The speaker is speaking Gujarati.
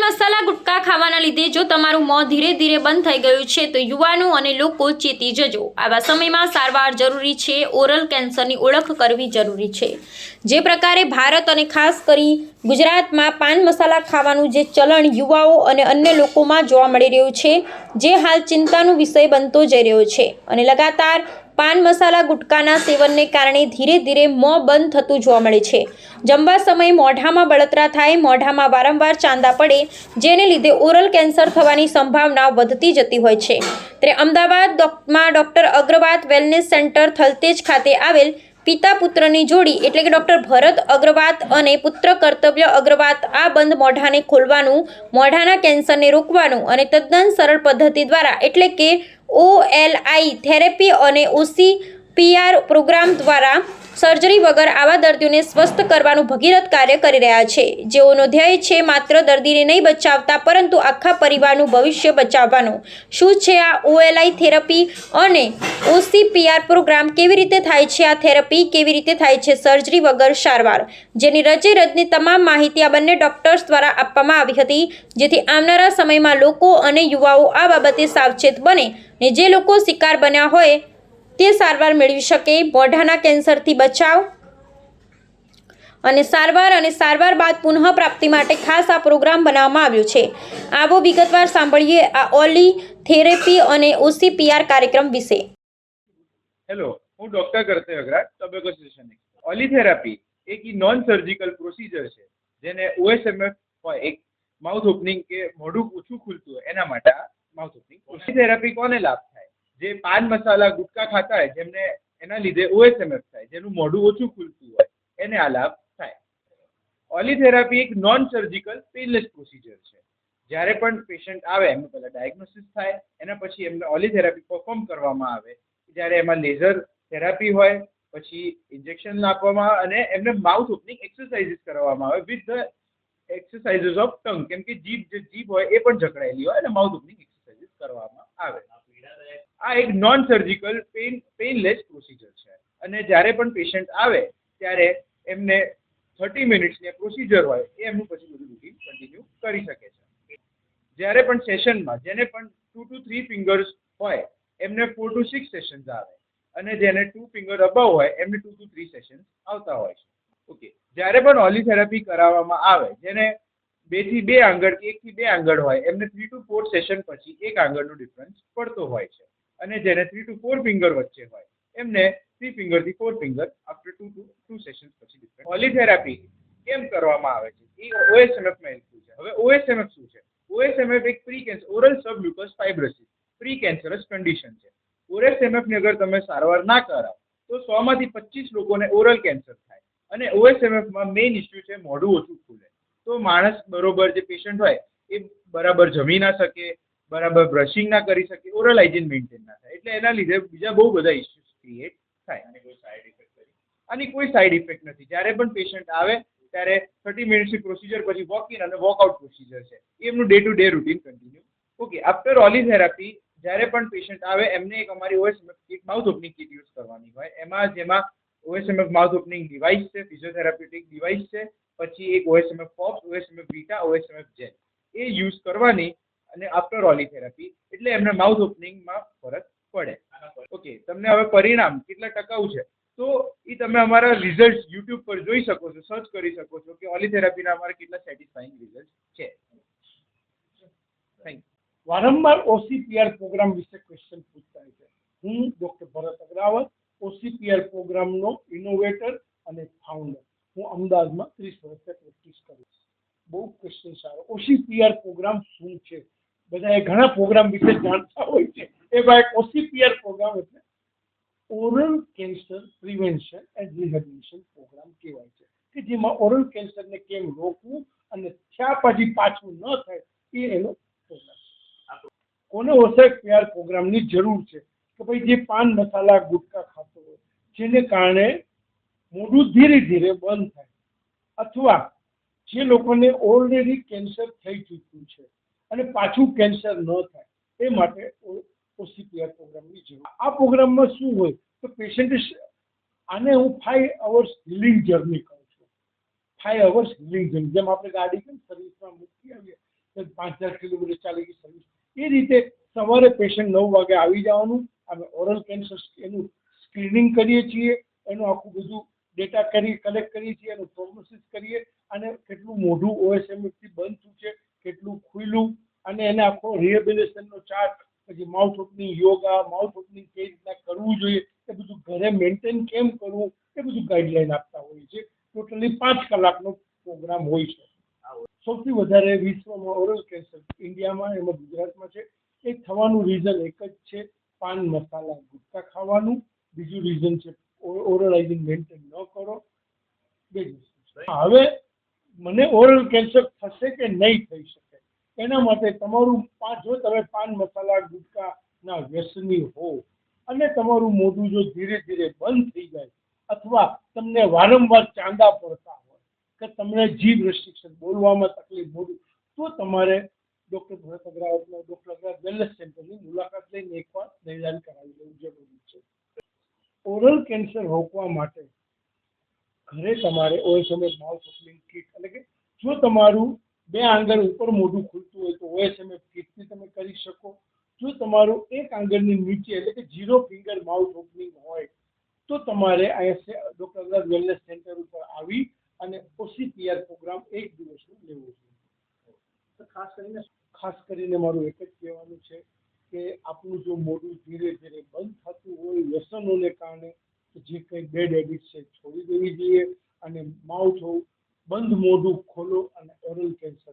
મસાલા ગુટકા ખાવાના લીધે જો તમારું મોં ધીરે ધીરે બંધ થઈ ગયું છે તો યુવાનો અને લોકો ચેતી જજો. આવા સમયમાં સારવાર જરૂરી છે. ઓરલ કેન્સરની ઓળખ કરવી જરૂરી છે. જે પ્રકારે ભારત અને ખાસ કરી ગુજરાતમાં પાન મસાલા ખાવાનું જે ચલણ યુવાઓ અને અન્ય લોકોમાં જોવા મળી રહ્યું છે, જે હાલ ચિંતાનો વિષય બનતો જઈ રહ્યો છે અને લગાતાર પાન મસાલા ગુટકાના સેવનને કારણે ધીરે ધીરે મોં બંધ થતું જોવા મળે છે. જમવા સમયે મોઢામાં બળતરા થાય, મોઢામાં વારંવાર ચાંદા પડે, જેને લીધે ઓરલ કેન્સર થવાની સંભાવના વધતી જતી હોય છે. ત્યારે અમદાવાદમાં ડૉક્ટર અગ્રવાત વેલનેસ સેન્ટર થલતેજ ખાતે આવેલ પિતા પુત્રની જોડી એટલે કે ડૉક્ટર ભરત અગ્રવાત અને પુત્ર કર્તવ્ય અગ્રવાત આ બંધ મોઢાને ખોલવાનું, મોઢાના કેન્સરને રોકવાનું અને તદ્દન સરળ પદ્ધતિ દ્વારા એટલે કે OLI થેરેપી અને OCPR પ્રોગ્રામ દ્વારા સર્જરી વગર આવા દર્દીઓને સ્વસ્થ કરવાનું ભગીરથ કાર્ય કરી રહ્યા છે, જેઓનો ધ્યેય છે માત્ર દર્દીને નહીં બચાવતા પરંતુ આખા પરિવારનું ભવિષ્ય બચાવવાનું. શું છે આ OLI થેરેપી અને OCPR પ્રોગ્રામ? કેવી રીતે થાય છે આ થેરેપી? કેવી રીતે થાય છે સર્જરી વગર સારવાર? જેની રચે રચની તમામ માહિતી આ બંને ડોક્ટર્સ દ્વારા આપવામાં આવી હતી, જેથી આવનારા સમયમાં લોકો અને યુવાઓ આ બાબતે સાવચેત બને ને જે લોકો શિકાર બન્યા હોય તે સારવાર મેળવી શકે. મોઢાના કેન્સરથી બચાવ અને સારવાર બાદ પુનઃપ્રાપ્તિ માટે ખાસ આ પ્રોગ્રામ બનાવવામાં આવ્યો છે. આવો વિગતવાર સાંભળીએ આ OLI થેરેપી અને OCPR કાર્યક્રમ વિશે. હેલો, હું ડોક્ટર કર્તવ્ય અગ્રવાત, ટોબેકો સ્પેશિયાલિસ્ટ. ઓલી થેરાપી એક નોન સર્જિકલ પ્રોસિજર છે જેને OSMF હોય, એક માઉથ ઓપનિંગ કે મોઢું ઓછું ખુલતું હોય એના માટે આ માઉથ ઓપનિંગ. ઓલી થેરાપી કોને લાભ થાય? જે પાન મસાલા ગુટકા ખાતા હોય જેમને એના લીધે OSMF થાય, જેનું મોઢું ઓછું ખુલતું હોય એને આ લાભ થાય. ઓલી થેરાપી એક નોન સર્જિકલ પેનલેસ પ્રોસિજર છે. જ્યારે પણ પેશન્ટ આવે એમનું પહેલાં ડાયગ્નોસિસ થાય, એના પછી એમને ઓલી થેરાપી પરફોર્મ કરવામાં આવે. જ્યારે એમાં લેઝર થેરાપી હોય, પછી ઇન્જેક્શન નાખવામાં આવે અને એમને માઉથ ઓપનિંગ એક્સરસાઇઝીસ કરવામાં આવે with the exercises of tongue, કેમ કે જીભ હોય એ પણ જકડાયેલી હોય અને માઉથ ઓપનિંગ એક્સરસાઇઝીસ કરવામાં આવે. આ એક નોન સર્જિકલ પેનલેસ પ્રોસિજર છે અને જ્યારે પણ પેશન્ટ આવે ત્યારે એમને 30 મિનિટ્સની પ્રોસિજર હોય એ એમનું પછી બધું રૂટીન કન્ટિન્યુ કરી શકે છે. જ્યારે પણ સેશનમાં જેને પણ 2 to 3 ફિંગર્સ હોય એમને 4 to 6 સેશન્સ આવે અને જેને 2 ફિંગર અબવ હોય એમને 2 to 3 સેશન્સ આવતા હોય છે. ઓકે, જ્યારે પણ ઓલી થેરાપી કરાવવામાં આવે જેને 2 થી 2 આંગળ કે 1 થી 2 આંગળ હોય એમને 3 to 4 સેશન પછી એક આંગળનો ડિફરન્સ પડતો હોય છે અને જેને 3 to 4 ફિંગર વચ્ચે હોય એમને 3 ફિંગર થી 4 ફિંગર આફ્ટર 2 to 2 સેશન્સ પછી ડિફરન્સ. ઓલી થેરાપી કેમ કરવામાં આવે છે એ OSMF માં ઇન્ક્લુડ છે. હવે OSMF શું છે? OSMF એક pre cancer oral submucous fibrosis pre cancerous condition છે. OSMF ની અગર તમે સારવાર ના કરાવો તો 100 માંથી 25 લોકોને ઓરલ કેન્સર થાય અને OSMF માં મેઇન ઇસ્યુ છે મોઢું ઓછું ખુલે. તો માણસ બરોબર જે પેશન્ટ હોય એ બરાબર જમી ના શકે, બરાબર બ્રશિંગ ના કરી શકે, ઓરલ હાઇજીન મેન્ટેન ના થાય, એટલે એના લીધે બીજા બહુ બધા ઇસ્યુઝ ક્રિએટ થાય. આની કોઈ સાઇડ ઇફેક્ટ નથી. જ્યારે પણ પેશન્ટ આવે ત્યારે 30 મિનિટ્સની પ્રોસિજર પછી વોક ઇન અને વોકઆઉટ પ્રોસિજર છે, એ એમનું day to day routine continue. Okay, after ઓલી થેરાપી જ્યારે પણ પેશન્ટ આવે એમને એક અમારી OSMF kit mouth opening kit use કરવાની હોય. જેમાં OSMF માઉથ ઓપનિંગ ડિવાઇસ છે, ફિઝિયોથેરાપ્યુટિક ડિવાઇસ છે, પછી એક OSMF pops, OSMF beta, OSMF gel એ યુઝ કરવાની અને આફ્ટર ઓલી થેરાપી એટલે એમને માઉથ ઓપનિંગમાં ફરક પડે. ઓકે, તમને હવે પરિણામ કેટલા ટકાઉ છે તો એ તમે અમારા રિઝલ્ટ યુટ્યુબ પર જોઈ શકો છો, સર્ચ કરી શકો છો કે ઓલી થેરાપીના અમારા કેટલા સેટિસ્ફાઈંગ રિઝલ્ટ છે. Thank you. વારંવાર OCPR પ્રોગ્રામ વિશે ક્વેશ્ચન પૂછતા હોય છે. હું ડૉક્ટર ભરત અગ્રવાત, OCPR પ્રોગ્રામનો ઇનોવેટર અને ફાઉન્ડર. હું અમદાવાદમાં 30 વર્ષથી પ્રેક્ટિસ કરું છું. બહુ ક્વેશ્ચન સારો. OCPR પ્રોગ્રામ શું છે? બધા ઘણા પ્રોગ્રામ વિશે જાણતા હોય છે. એમાં એક OCPR પ્રોગ્રામ એટલે oral cancer prevention and rehabilitation program કહેવાય છે, કે જેમાં ઓરલ કેન્સરને કેમ રોકવું અને થયા પછી પાછું ન થાય એ એનો પ્રોગ્રામ. કોને OCPR પ્રોગ્રામની જરૂર છે? કે ભાઈ જે પાન મસાલા ગુટકા ખાતો હોય જેને કારણે મોઢું ધીરે ધીરે બંધ થાય, અથવા જે લોકોને ઓલરેડી કેન્સર થઈ ચૂક્યું છે અને પાછું કેન્સર ન થાય એ માટે OCPR પ્રોગ્રામની જરૂર. આ પ્રોગ્રામમાં શું હોય તો પેશન્ટ આને હું 5 hours હિલિંગ જર્ની કહું છું. 5 hours હિલિંગ જર્ની, જેમ આપણે ગાડી કેમ સર્વિસમાં મૂકી આવીએ કે 5000 કિલોમીટર ચાલી ગઈ સર્વિસ. એ રીતે સવારે પેશન્ટ 9 વાગે આવી જવાનું. અમે ઓરલ કેન્સર એનું સ્ક્રીનિંગ કરીએ છીએ, એનું આખું બધું ડેટા કલેક્ટ કરીએ છીએ, એનું પ્રોગ્નોસિસ કરીએ, અને કેટલું મોઢું OSMF થી બંધ થયું છે, કેટલું ખુલ્લું, અને એને આખો રિહેબિલિટેશનનો ચાર્ટ, પછી mouth opening yoga, mouth opening કઈ રીતના કરવું જોઈએ, એ બધું ઘરે મેન્ટેન કેમ કરવું, એ બધું ગાઈડલાઈન આપતા હોઈએ છીએ. ટોટલી 5 કલાકનો પ્રોગ્રામ હોય છે. સૌથી વધારે વિશ્વમાં ઓરલ કેન્સર ઇન્ડિયામાં, એમાં ગુજરાતમાં છે. એ થવાનું રીઝન એક જ છે, પાન મસાલા ગુટખા ખાવાનું. બીજું રીઝન છે ઓરલ હાઇજીન મેન્ટેન ન કરો. બે જ વસ્તુ છે. હવે મને ઓરલ કેન્સર થશે કે નહીં થઈ શકે, એના માટે તમારું જો તમે પાન મસાલા ગુટખાના વ્યસની હો અને તમારું મોઢું જો ધીરે ધીરે બંધ થઈ જાય, અથવા તમને વારંવાર ચાંદા પડતા હોય, કે તમને જીભ રેસ્ટ્રિક્શન, બોલવામાં તકલીફ, મોઢું, તો તમારે ડૉક્ટર ભરત અગ્રવાલના ડૉક્ટર અગ્રવાલ વેલનેસ સેન્ટરની મુલાકાત લઈને એકવાર નિદાન કરાવી લેવું જરૂરી છે. ઓરલ કેન્સર રોકવા માટે ઘરે તમારે OSMF માઉથ ઓપનિંગ કિટ, એટલે કે જો તમારું 2 આંગળ ઉપર મોઢું ખુલતું હોય તો OSMF કિટથી તમે કરી શકો. જો તમારું 1 આંગળની નીચે, એટલે કે 0 ફિંગર માઉથ ઓપનિંગ હોય, તો તમારે અહીંયા ડૉક્ટર અગ્રવાલ વેલનેસ સેન્ટર ઉપર આવી અને OCPR પ્રોગ્રામ 1 દિવસનો લેવો જોઈએ. તો ખાસ કરીને મારું એક જ કહેવાનું છે કે આપણું જો મોઢું ધીરે ધીરે બંધ થતું હોય વ્યસનોને કારણે, તો જે કંઈ બેડ હેબિટ છે છોડી દેવી જોઈએ, અને માઉથ બંધ મોઢું ખોલો અને ઓરલ કેન્સર